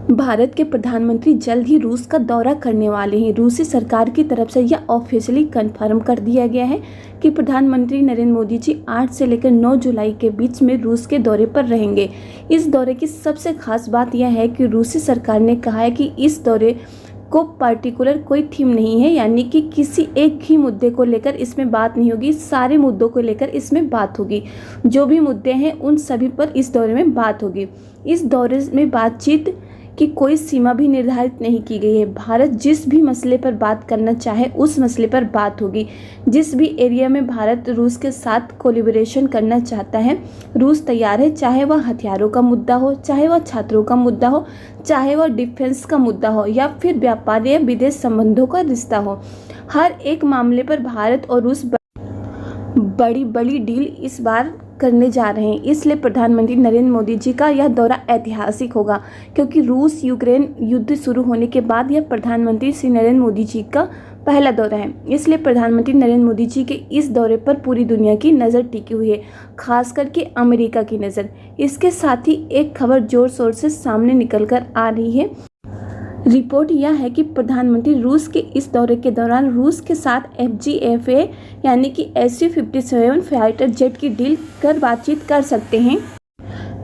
भारत के प्रधानमंत्री जल्द ही रूस का दौरा करने वाले हैं। रूसी सरकार की तरफ से यह ऑफिशियली कंफर्म कर दिया गया है कि प्रधानमंत्री नरेंद्र मोदी जी 8 से लेकर 9 जुलाई के बीच में रूस के दौरे पर रहेंगे। इस दौरे की सबसे खास बात यह है कि रूसी सरकार ने कहा है कि इस दौरे को पर्टिकुलर कोई थीम नहीं है, यानी कि किसी एक ही मुद्दे को लेकर इसमें बात नहीं होगी, सारे मुद्दों को लेकर इसमें बात होगी। जो भी मुद्दे हैं उन सभी पर इस दौरे में बात होगी। इस दौरे में बातचीत की कोई सीमा भी निर्धारित नहीं की गई है। भारत जिस भी मसले पर बात करना चाहे उस मसले पर बात होगी। जिस भी एरिया में भारत रूस के साथ कोलिब्रेशन करना चाहता है, रूस तैयार है, चाहे वह हथियारों का मुद्दा हो, चाहे वह छात्रों का मुद्दा हो, चाहे वह डिफेंस का मुद्दा हो या फिर व्यापार या विदेश संबंधों का रिश्ता हो। हर एक मामले पर भारत और रूस बड़ी बड़ी डील इस बार करने जा रहे हैं। इसलिए प्रधानमंत्री नरेंद्र मोदी जी का यह दौरा ऐतिहासिक होगा, क्योंकि रूस यूक्रेन युद्ध शुरू होने के बाद यह प्रधानमंत्री श्री नरेंद्र मोदी जी का पहला दौरा है। इसलिए प्रधानमंत्री नरेंद्र मोदी जी के इस दौरे पर पूरी दुनिया की नज़र टिकी हुई है, खास करके अमेरिका की नज़र। इसके साथ ही एक खबर जोर शोर से सामने निकल कर आ रही है। रिपोर्ट यह है कि प्रधानमंत्री रूस के इस दौरे के दौरान रूस के साथ FGFA यानी कि Su-57 फाइटर जेट की डील कर बातचीत कर सकते हैं।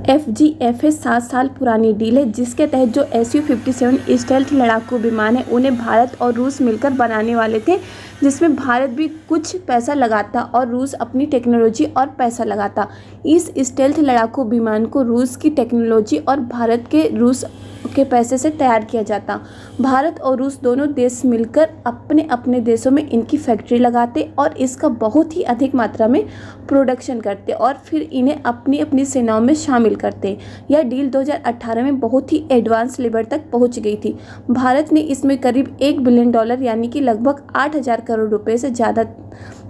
FGFA 7 साल पुरानी डील है, जिसके तहत जो Su-57 स्टेल्थ लड़ाकू विमान है उन्हें भारत और रूस मिलकर बनाने वाले थे, जिसमें भारत भी कुछ पैसा लगाता और रूस अपनी टेक्नोलॉजी और पैसा लगाता। इस स्टेल्थ लड़ाकू विमान को रूस की टेक्नोलॉजी और भारत के रूस के पैसे से तैयार किया जाता। भारत और रूस दोनों देश मिलकर अपने अपने देशों में इनकी फैक्ट्री लगाते और इसका बहुत ही अधिक मात्रा में प्रोडक्शन करते और फिर इन्हें अपनी अपनी सेनाओं में शामिल करते। यह डील 2018 में बहुत ही एडवांस लेवल तक पहुंच गई थी। भारत ने इसमें करीब $1 बिलियन यानी कि लगभग 8,000 करोड़ रुपए से ज़्यादा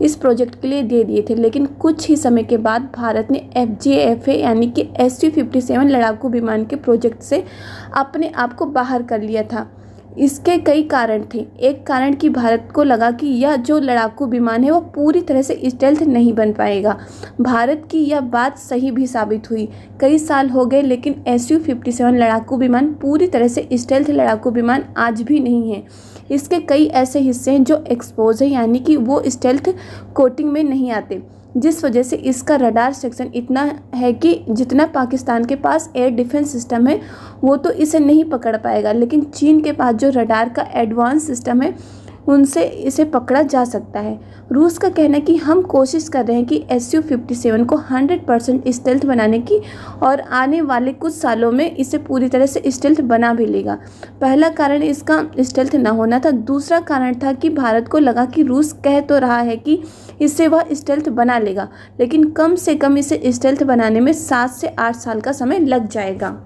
इस प्रोजेक्ट के लिए दे दिए थे। लेकिन कुछ ही समय के बाद भारत ने FGFA यानी कि Su-57 लड़ाकू विमान के प्रोजेक्ट से अपने आप को बाहर कर लिया था। इसके कई कारण थे। एक कारण कि भारत को लगा कि यह जो लड़ाकू विमान है वह पूरी तरह से स्टेल्थ नहीं बन पाएगा। भारत की यह बात सही भी साबित हुई। कई साल हो गए लेकिन Su-57 लड़ाकू विमान पूरी तरह से स्टेल्थ लड़ाकू विमान आज भी नहीं है। इसके कई ऐसे हिस्से हैं जो एक्सपोज है, यानी कि वो स्टेल्थ कोटिंग में नहीं आते, जिस वजह से इसका रडार सेक्शन इतना है कि जितना पाकिस्तान के पास एयर डिफेंस सिस्टम है वो तो इसे नहीं पकड़ पाएगा, लेकिन चीन के पास जो रडार का एडवांस सिस्टम है उनसे इसे पकड़ा जा सकता है। रूस का कहना है कि हम कोशिश कर रहे हैं कि Su-57 को 100% स्टेल्थ बनाने की और आने वाले कुछ सालों में इसे पूरी तरह से स्टेल्थ बना भी लेगा। पहला कारण इसका स्टेल्थ न होना था। दूसरा कारण था कि भारत को लगा कि रूस कह तो रहा है कि इससे वह स्टेल्थ बना लेगा, लेकिन कम से कम इसे स्टेल्थ बनाने में 7 से 8 साल का समय लग जाएगा,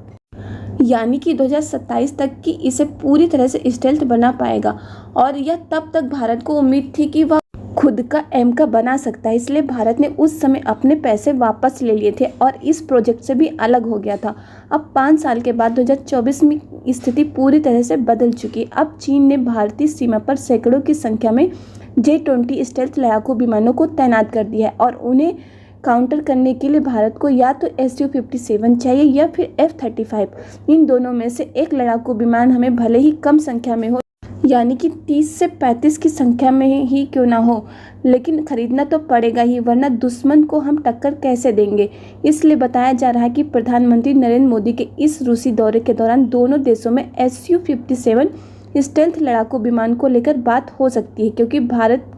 यानी कि 2027 तक कि इसे पूरी तरह से स्टेल्थ बना पाएगा। और यह तब तक भारत को उम्मीद थी कि वह खुद का एमका बना सकता है। इसलिए भारत ने उस समय अपने पैसे वापस ले लिए थे और इस प्रोजेक्ट से भी अलग हो गया था। अब 5 साल के बाद 2024 में स्थिति पूरी तरह से बदल चुकी। अब चीन ने भारतीय सीमा पर सैकड़ों की संख्या में J-20 स्टेल्थ लड़ाकू विमानों को तैनात कर दिया है और उन्हें काउंटर करने के लिए भारत को या तो Su-57 चाहिए या फिर F-35। इन दोनों में से एक लड़ाकू विमान हमें भले ही कम संख्या में हो, यानी कि 30 से 35 की संख्या में ही क्यों ना हो, लेकिन खरीदना तो पड़ेगा ही, वरना दुश्मन को हम टक्कर कैसे देंगे। इसलिए बताया जा रहा है कि प्रधानमंत्री नरेंद्र मोदी के इस रूसी दौरे के दौरान दोनों देशों में Su-57 स्टेल्थ लड़ाकू विमान को लेकर बात हो सकती है, क्योंकि भारत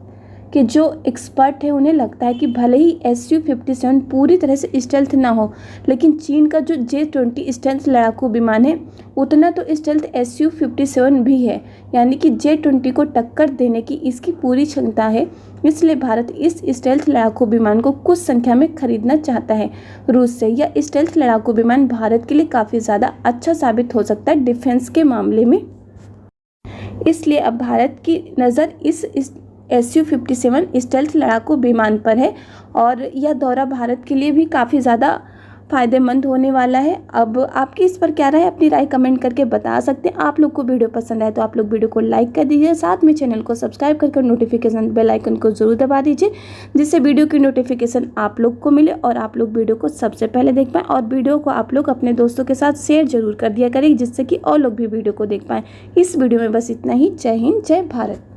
कि जो एक्सपर्ट है उन्हें लगता है कि भले ही Su-57 पूरी तरह से स्टेल्थ ना हो, लेकिन चीन का जो J-20 स्टेल्थ लड़ाकू विमान है उतना तो स्टेल्थ Su-57 भी है, यानी कि J-20 को टक्कर देने की इसकी पूरी क्षमता है। इसलिए भारत इस स्टेल्थ लड़ाकू विमान को कुछ संख्या में खरीदना चाहता है रूस से। यह स्टेल्थ लड़ाकू विमान भारत के लिए काफ़ी ज़्यादा अच्छा साबित हो सकता है डिफेंस के मामले में। इसलिए अब भारत की नज़र इस Su-57 स्टेल्थ लड़ाकू विमान पर है और यह दौरा भारत के लिए भी काफ़ी ज़्यादा फ़ायदेमंद होने वाला है। अब आपकी इस पर क्या राय है, अपनी राय कमेंट करके बता सकते हैं। आप लोग को वीडियो पसंद आए तो आप लोग वीडियो को लाइक कर दीजिए, साथ में चैनल को सब्सक्राइब करके नोटिफिकेशन बेल आइकन को ज़रूर दबा दीजिए, जिससे वीडियो की नोटिफिकेशन आप लोग को मिले और आप लोग वीडियो को सबसे पहले देख पाएँ। और वीडियो को आप लोग अपने दोस्तों के साथ शेयर जरूर कर दिया करें, जिससे कि और लोग भी वीडियो को देख पाएँ। इस वीडियो में बस इतना ही। जय हिंद, जय भारत।